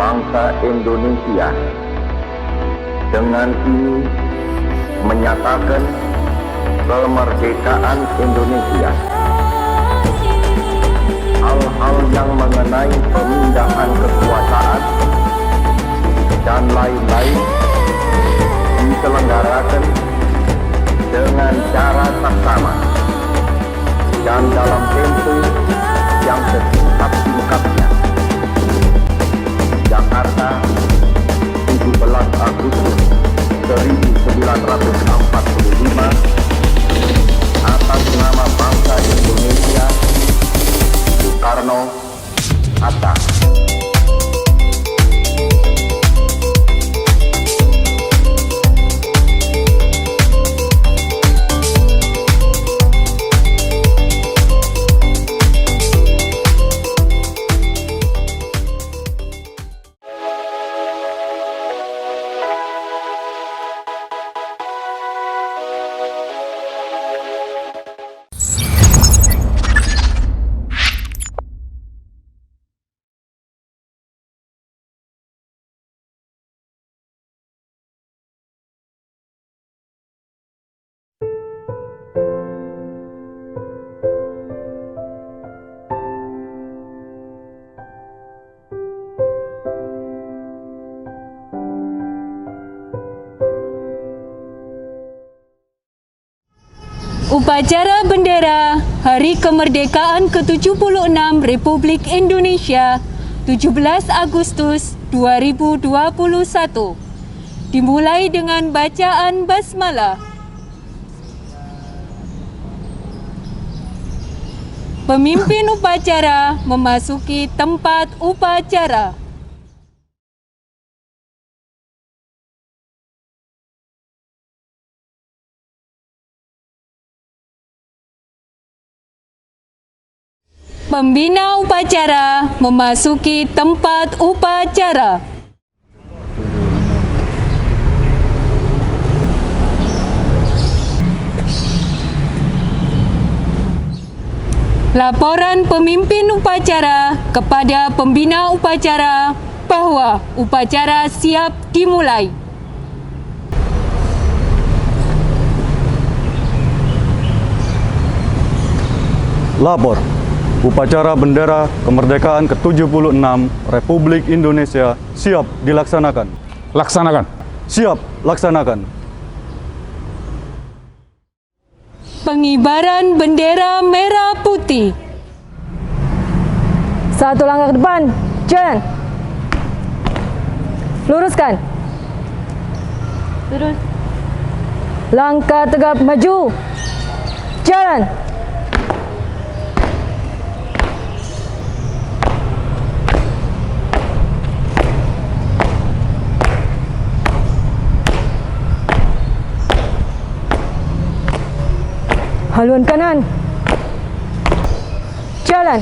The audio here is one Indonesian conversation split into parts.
bangsa Indonesia dengan ini menyatakan kemerdekaan Indonesia. Hal-hal yang mengenai pemindahan kekuasaan dan lain-lain diselenggarakan dengan cara saksama dan dalam tempo yang sesingkat-singkatnya. Jakarta, 17 Agustus 1945, atas nama bangsa Indonesia, Soekarno-Hatta. Upacara Bendera Hari Kemerdekaan ke-76 Republik Indonesia 17 Agustus 2021 dimulai dengan bacaan basmalah. Pemimpin upacara memasuki tempat upacara. Pembina upacara memasuki tempat upacara. Laporan pemimpin upacara kepada pembina upacara bahwa upacara siap dimulai. Lapor. Upacara Bendera Kemerdekaan ke-76 Republik Indonesia siap dilaksanakan. Laksanakan. Siap laksanakan. Pengibaran bendera merah putih. Satu langkah ke depan, jalan. Luruskan. Terus. Langkah tegap maju. Jalan. Haluan kanan. Jalan.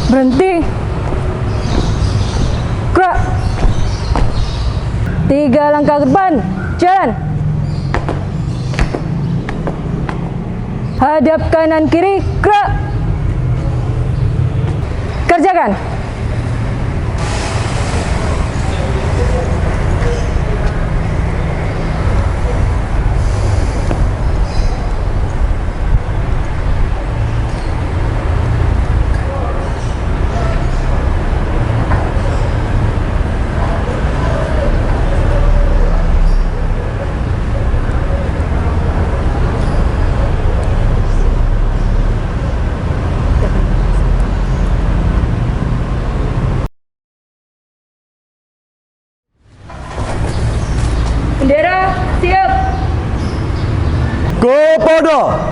Berhenti. Gerak. 3 langkah ke depan. Jalan. Hadap kanan kiri. Gerak. Kerjakan. Bendera siap. Kepada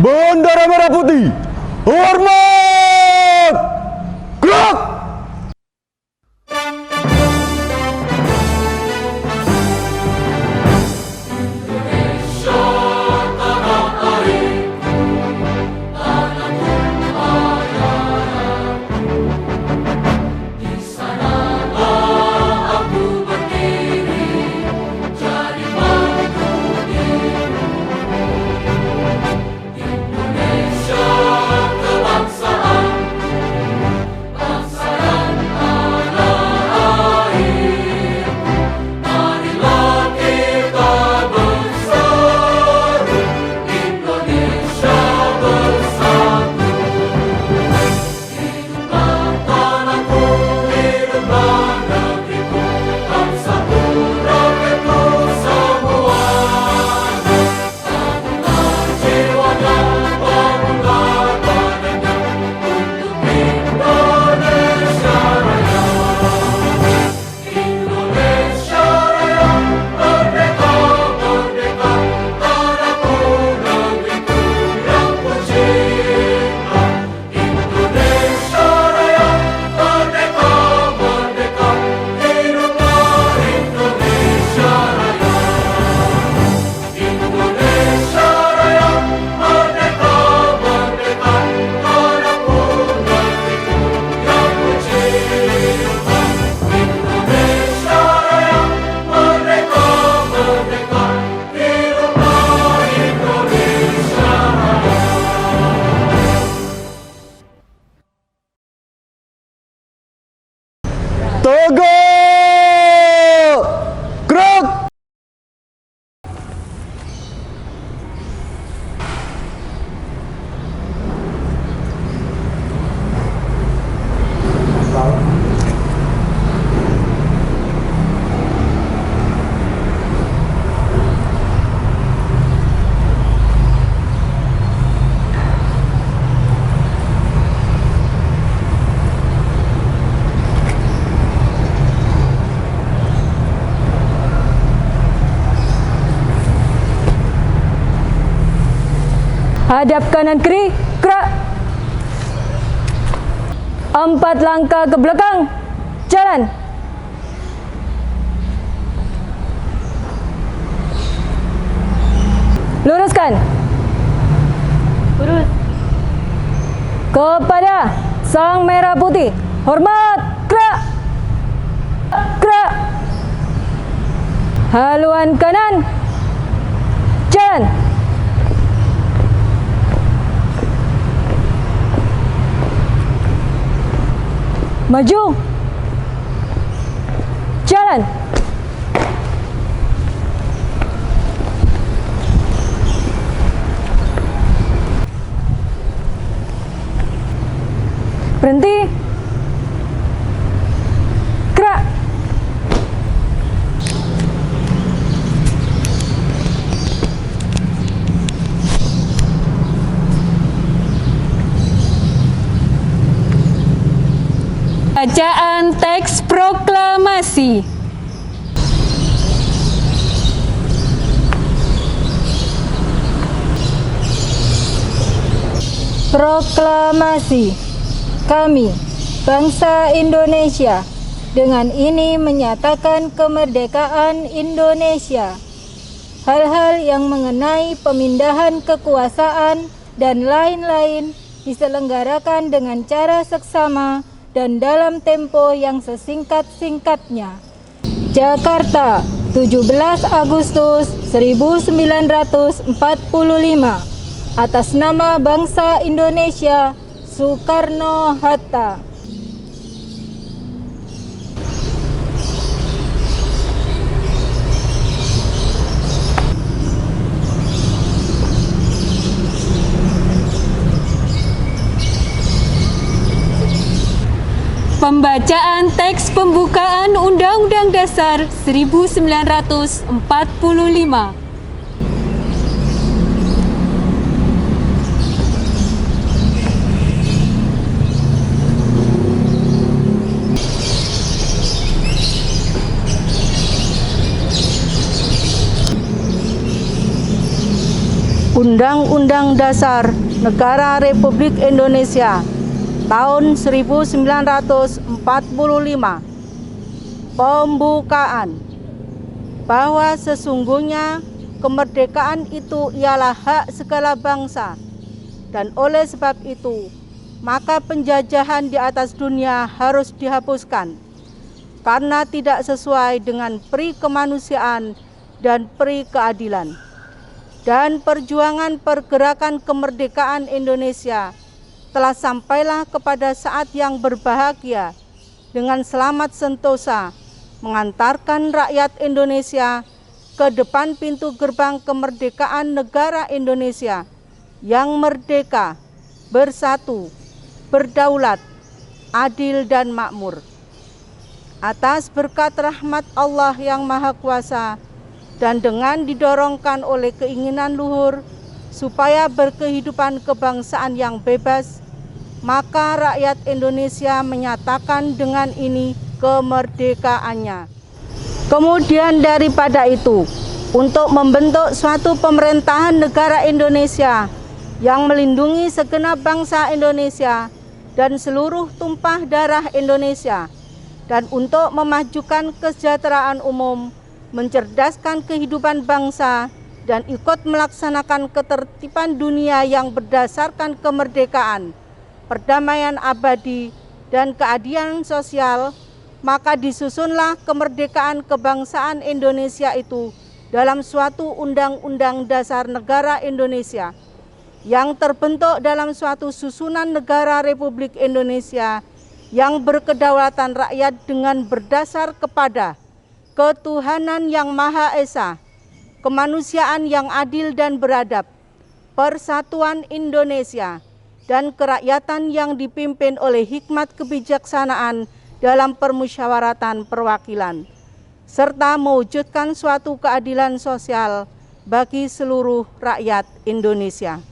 Bendera Merah Putih, hormat! Gerak! Hadap kanan kiri, gerak. 4 langkah ke belakang, jalan. Luruskan. Lurus. Kepada sang merah putih, hormat, gerak. Gerak. Haluan kanan, jalan. Maju, jalan. Berhenti, gerak. Bacaan teks proklamasi. Proklamasi. Kami, bangsa Indonesia, dengan ini menyatakan kemerdekaan Indonesia. Hal-hal yang mengenai pemindahan kekuasaan dan lain-lain diselenggarakan dengan cara seksama dan dalam tempo yang sesingkat-singkatnya. Jakarta, 17 Agustus 1945. Atas nama bangsa Indonesia, Soekarno-Hatta. Pembacaan teks pembukaan Undang-Undang Dasar 1945. Undang-Undang Dasar Negara Republik Indonesia tahun 1945. Pembukaan. Bahwa sesungguhnya kemerdekaan itu ialah hak segala bangsa, dan oleh sebab itu maka penjajahan di atas dunia harus dihapuskan karena tidak sesuai dengan peri kemanusiaan dan peri keadilan. Dan perjuangan pergerakan kemerdekaan Indonesia telah sampailah kepada saat yang berbahagia dengan selamat sentosa mengantarkan rakyat Indonesia ke depan pintu gerbang kemerdekaan negara Indonesia yang merdeka, bersatu, berdaulat, adil dan makmur. Atas berkat rahmat Allah yang Maha Kuasa dan dengan didorongkan oleh keinginan luhur supaya berkehidupan kebangsaan yang bebas, maka rakyat Indonesia menyatakan dengan ini kemerdekaannya. Kemudian daripada itu, untuk membentuk suatu pemerintahan negara Indonesia yang melindungi segenap bangsa Indonesia dan seluruh tumpah darah Indonesia, dan untuk memajukan kesejahteraan umum, mencerdaskan kehidupan bangsa, dan ikut melaksanakan ketertiban dunia yang berdasarkan kemerdekaan, perdamaian abadi, dan keadilan sosial, maka disusunlah kemerdekaan kebangsaan Indonesia itu dalam suatu Undang-Undang Dasar Negara Indonesia yang terbentuk dalam suatu susunan negara Republik Indonesia yang berkedaulatan rakyat dengan berdasar kepada ketuhanan yang Maha Esa, kemanusiaan yang adil dan beradab, persatuan Indonesia, dan kerakyatan yang dipimpin oleh hikmat kebijaksanaan dalam permusyawaratan perwakilan, serta mewujudkan suatu keadilan sosial bagi seluruh rakyat Indonesia.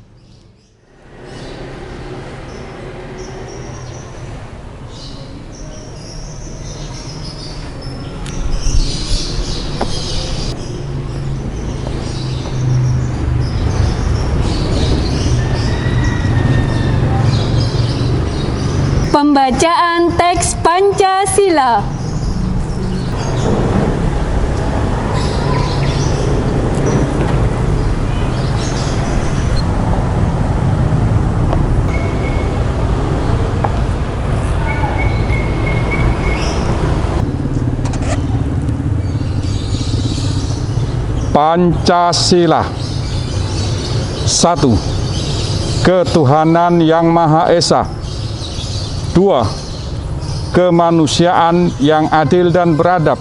Pembacaan teks Pancasila. Pancasila. 1. Ketuhanan yang Maha Esa. 2. Kemanusiaan yang adil dan beradab.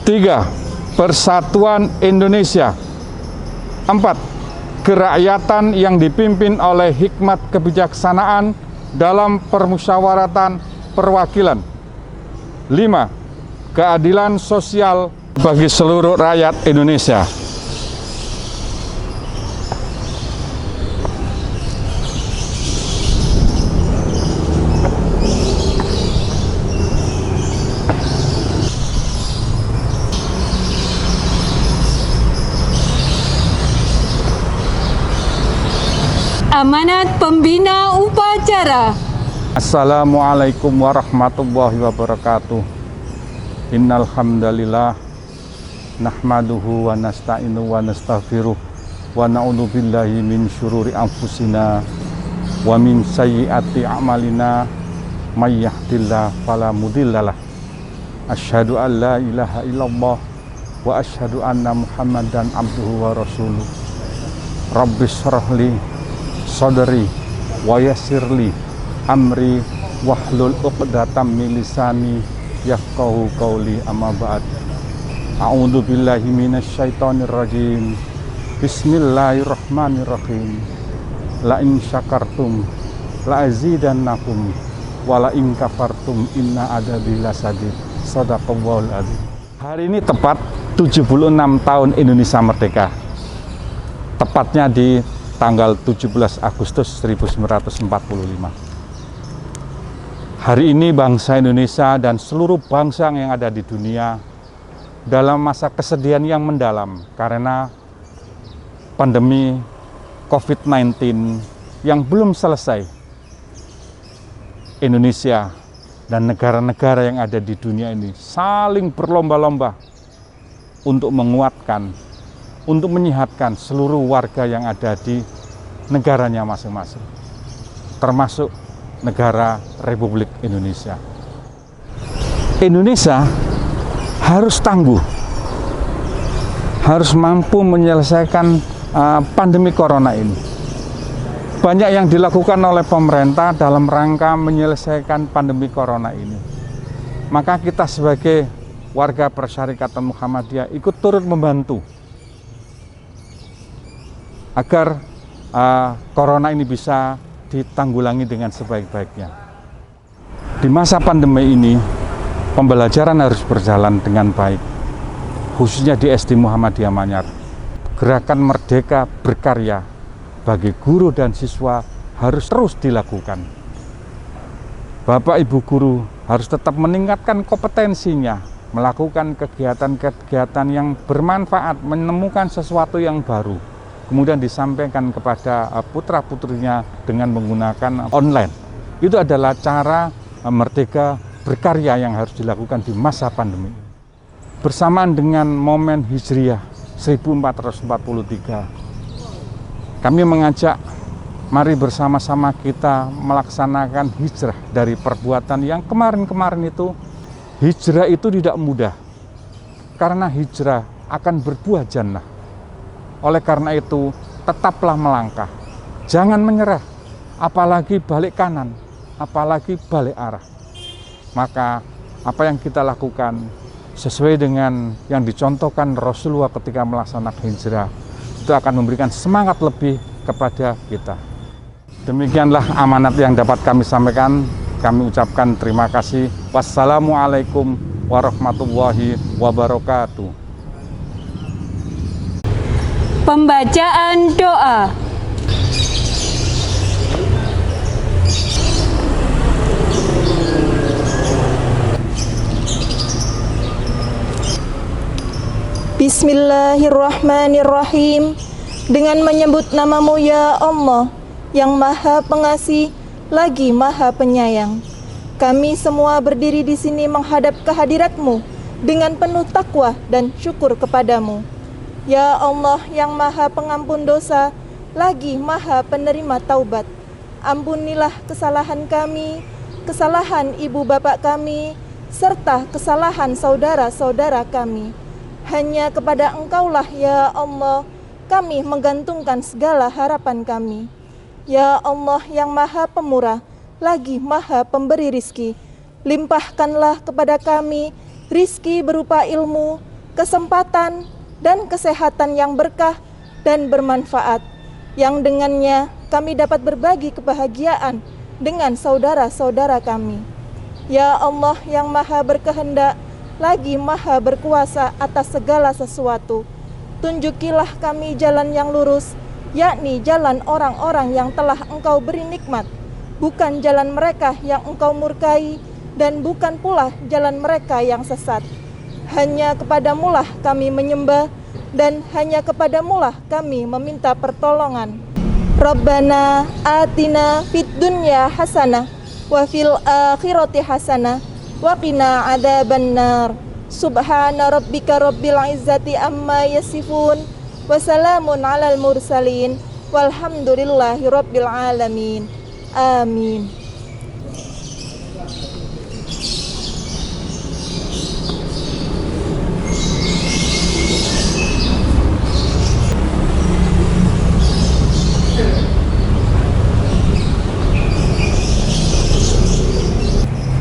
3. Persatuan Indonesia. 4. Kerakyatan yang dipimpin oleh hikmat kebijaksanaan dalam permusyawaratan perwakilan. 5. Keadilan sosial bagi seluruh rakyat Indonesia. Amanat Pembina Upacara. Assalamualaikum warahmatullahi wabarakatuh. Innal hamdalillah nahmaduhu wa nasta'inu wa nastaghfiruh wa na'udzu billahi min syururi anfusina wa min sayyiati a'malina may yahdihillahu fala mudhillalah. Asyhadu an la ilaha illallah wa asyhadu anna Muhammadan abduhu wa rasuluh. Rabbis shrahli sadri wa yassirli amri wahlul 'uqdatam min lisani yafqahu qawli. Amma ba'd. A'udzu billahi minasyaitonir rajim. Bismillahirrahmanirrahim. La in syakartum la azidannakum wa la in kafartum inna adzabi lasadid. Shadaqallahul adzim. Hari ini tepat 76 tahun Indonesia merdeka. Tepatnya di tanggal 17 Agustus 1945. Hari ini bangsa Indonesia dan seluruh bangsa yang ada di dunia dalam masa kesedihan yang mendalam karena pandemi COVID-19 yang belum selesai. Indonesia dan negara-negara yang ada di dunia ini saling berlomba-lomba untuk menguatkan, untuk menyehatkan seluruh warga yang ada di negaranya masing-masing, termasuk negara Republik Indonesia. Indonesia harus tangguh, harus mampu menyelesaikan pandemi corona ini. Banyak yang dilakukan oleh pemerintah dalam rangka menyelesaikan pandemi corona ini. Maka kita sebagai warga Persyarikatan Muhammadiyah ikut turut membantu agar corona ini bisa ditanggulangi dengan sebaik-baiknya. Di masa pandemi ini, pembelajaran harus berjalan dengan baik, khususnya di SD Muhammadiyah Manyar. Gerakan Merdeka Berkarya bagi guru dan siswa harus terus dilakukan. Bapak Ibu guru harus tetap meningkatkan kompetensinya, melakukan kegiatan-kegiatan yang bermanfaat, menemukan sesuatu yang baru, kemudian disampaikan kepada putra-putrinya dengan menggunakan online. Itu adalah cara merdeka berkarya yang harus dilakukan di masa pandemi. Bersamaan dengan momen Hijriah 1443, kami mengajak mari bersama-sama kita melaksanakan hijrah dari perbuatan yang kemarin-kemarin itu. Hijrah itu tidak mudah, karena hijrah akan berbuah jannah. Oleh karena itu, tetaplah melangkah, jangan menyerah, apalagi balik kanan, apalagi balik arah. Maka apa yang kita lakukan sesuai dengan yang dicontohkan Rasulullah ketika melaksanakan hijrah, itu akan memberikan semangat lebih kepada kita. Demikianlah amanat yang dapat kami sampaikan. Kami ucapkan terima kasih. Wassalamualaikum warahmatullahi wabarakatuh. Pembacaan doa. Bismillahirrahmanirrahim. Dengan menyebut nama-Mu ya Allah, yang Maha Pengasih lagi Maha Penyayang. Kami semua berdiri di sini menghadap kehadirat-Mu dengan penuh takwa dan syukur kepadamu. Ya Allah yang Maha Pengampun dosa, lagi Maha Penerima taubat. Ampunilah kesalahan kami, kesalahan ibu bapak kami, serta kesalahan saudara-saudara kami. Hanya kepada Engkaulah ya Allah kami menggantungkan segala harapan kami. Ya Allah yang Maha Pemurah, lagi Maha Pemberi rizki, limpahkanlah kepada kami rizki berupa ilmu, kesempatan, dan kesehatan yang berkah dan bermanfaat, yang dengannya kami dapat berbagi kebahagiaan dengan saudara-saudara kami. Ya Allah yang Maha Berkehendak, lagi Maha Berkuasa atas segala sesuatu, tunjukilah kami jalan yang lurus, yakni jalan orang-orang yang telah Engkau beri nikmat, bukan jalan mereka yang Engkau murkai, dan bukan pula jalan mereka yang sesat. Hanya kepadamulah kami menyembah, dan hanya kepadamulah kami meminta pertolongan. Rabbana atina fid dunya hasanah wa fil akhirati hasanah wa qina adzabannar. Subhana rabbika rabbil izzati amma yasifun wa salamun alal mursalin walhamdulillahi rabbil alamin. Amin.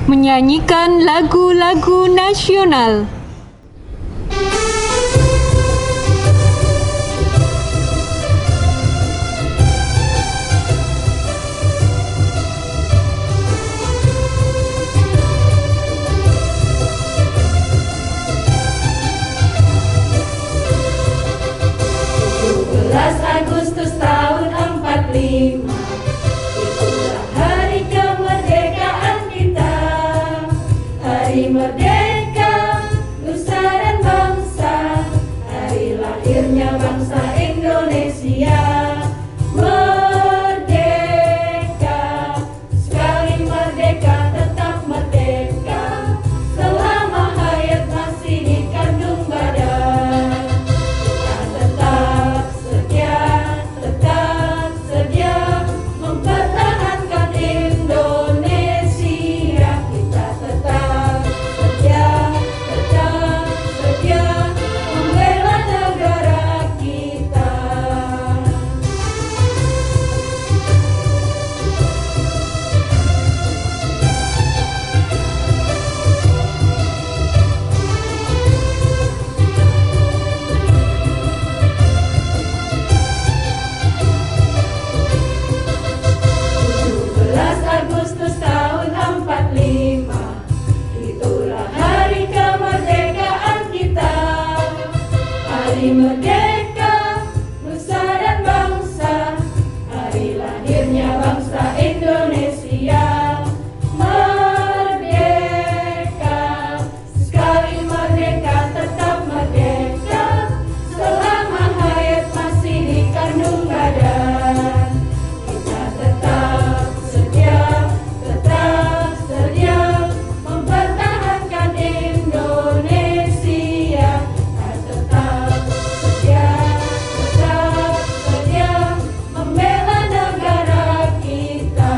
Menyanyikan lagu-lagu nasional. Agustus tahun 45, itulah hari kemerdekaan kita. Hari merdeka, nusa dan bangsa, hari lahirnya bangsa Indonesia. Merdeka, sekali merdeka tetap merdeka, selama hayat masih di kandung badan. Tetap sedia mempertahankan Indonesia. Kita tetap sedia membela negara kita. Agustus tahun 45, itulah hari kemerdekaan kita. Hari merdeka, nusa dan bangsa, hari lahirnya bangsa Indonesia. Merdeka, sekali merdeka tetap merdeka, selama hayat masih di kandung badan. Kita tetap sedia mempertahankan Indonesia. Kita tetap sedia membela negara kita.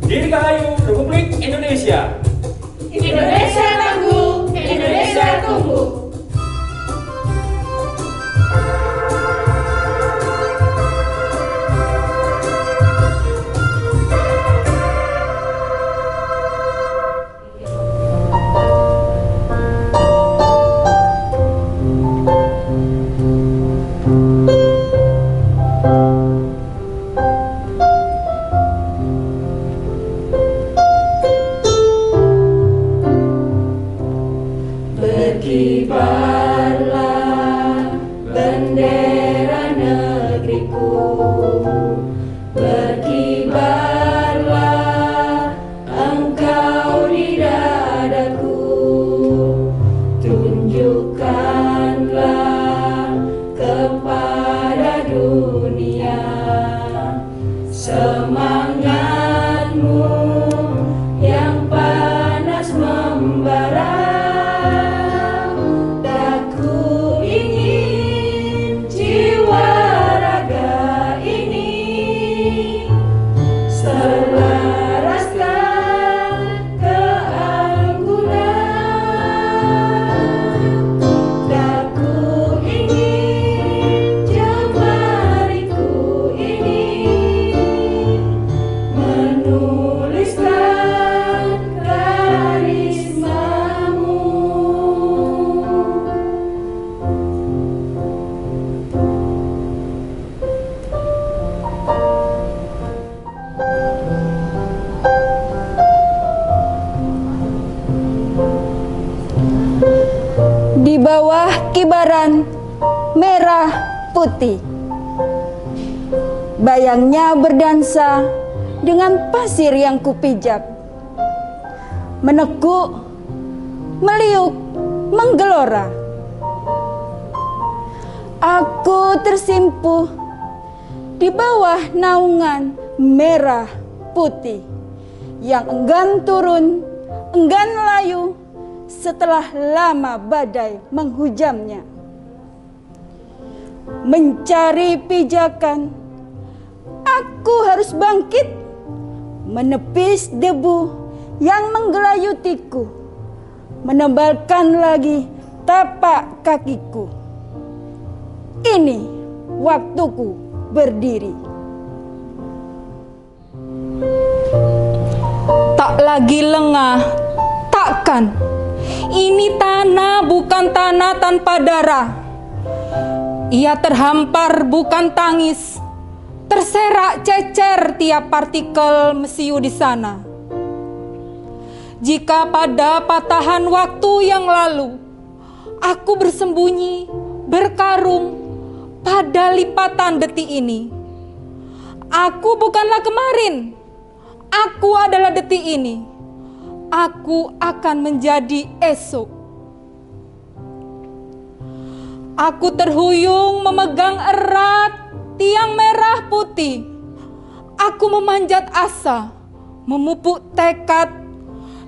Dirgahayu Republik Indonesia. Indonesia tangguh, Indonesia tumbuh. Berkibarlah bendera negeriku, berkibarlah engkau di dadaku, tunjukkanlah kepada dunia putih. Bayangnya berdansa dengan pasir yang kupijak, menekuk, meliuk, menggelora. Aku tersimpuh di bawah naungan merah putih yang enggan turun, enggan layu setelah lama badai menghujamnya. Mencari pijakan, aku harus bangkit, menepis debu yang menggelayutiku, menebalkan lagi tapak kakiku. Ini waktuku berdiri. Tak lagi lengah, takkan. Ini tanah bukan tanah tanpa darah. Ia terhampar bukan tangis, terserak cecer tiap partikel mesiu di sana. Jika pada patahan waktu yang lalu, aku bersembunyi, berkarung pada lipatan detik ini. Aku bukanlah kemarin, aku adalah detik ini. Aku akan menjadi esok. Aku terhuyung memegang erat tiang merah putih. Aku memanjat asa, memupuk tekad.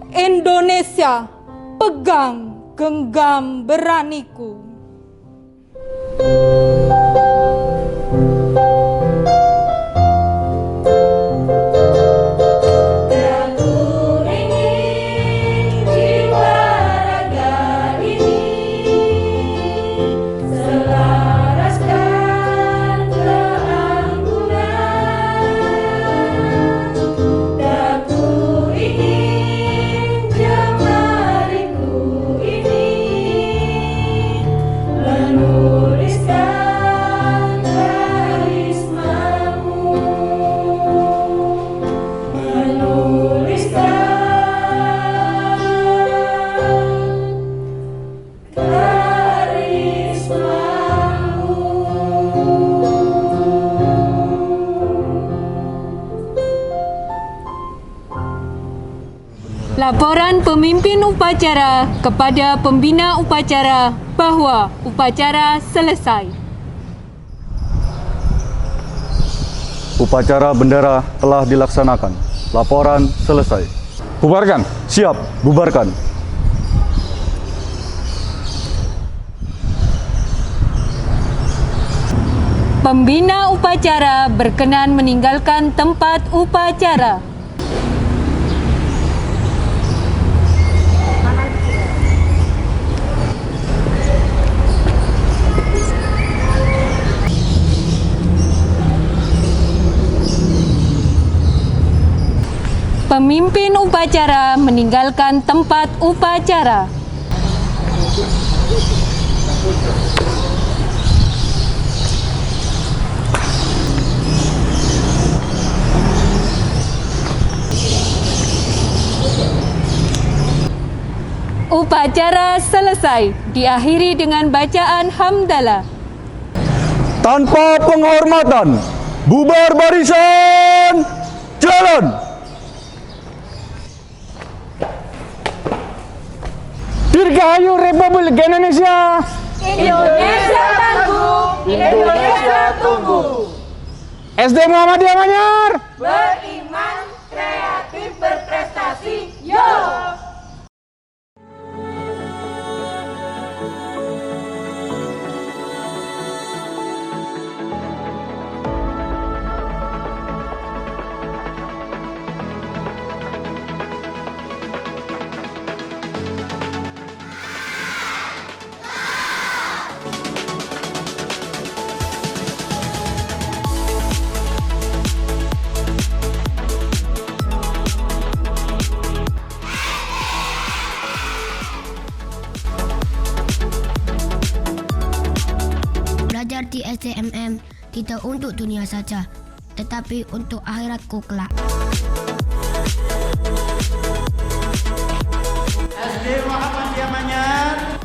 Indonesia, pegang genggam beraniku. Laporan pemimpin upacara kepada pembina upacara bahwa upacara selesai. Upacara bendera telah dilaksanakan. Laporan selesai. Bubarkan. Siap, bubarkan. Pembina upacara berkenan meninggalkan tempat upacara. Pemimpin upacara meninggalkan tempat upacara. Upacara selesai, diakhiri dengan bacaan hamdalah. Tanpa penghormatan, bubar barisan, jalan! Dirgahayu Republik Indonesia. Indonesia tangguh, Indonesia tunggu. SD Muhammadiyah Manyar. Beriman, kreatif, berprestasi, yo! Belajar di SDMM tidak untuk dunia saja, tetapi untuk akhiratku kelak. SD Muhammadiyah Manyar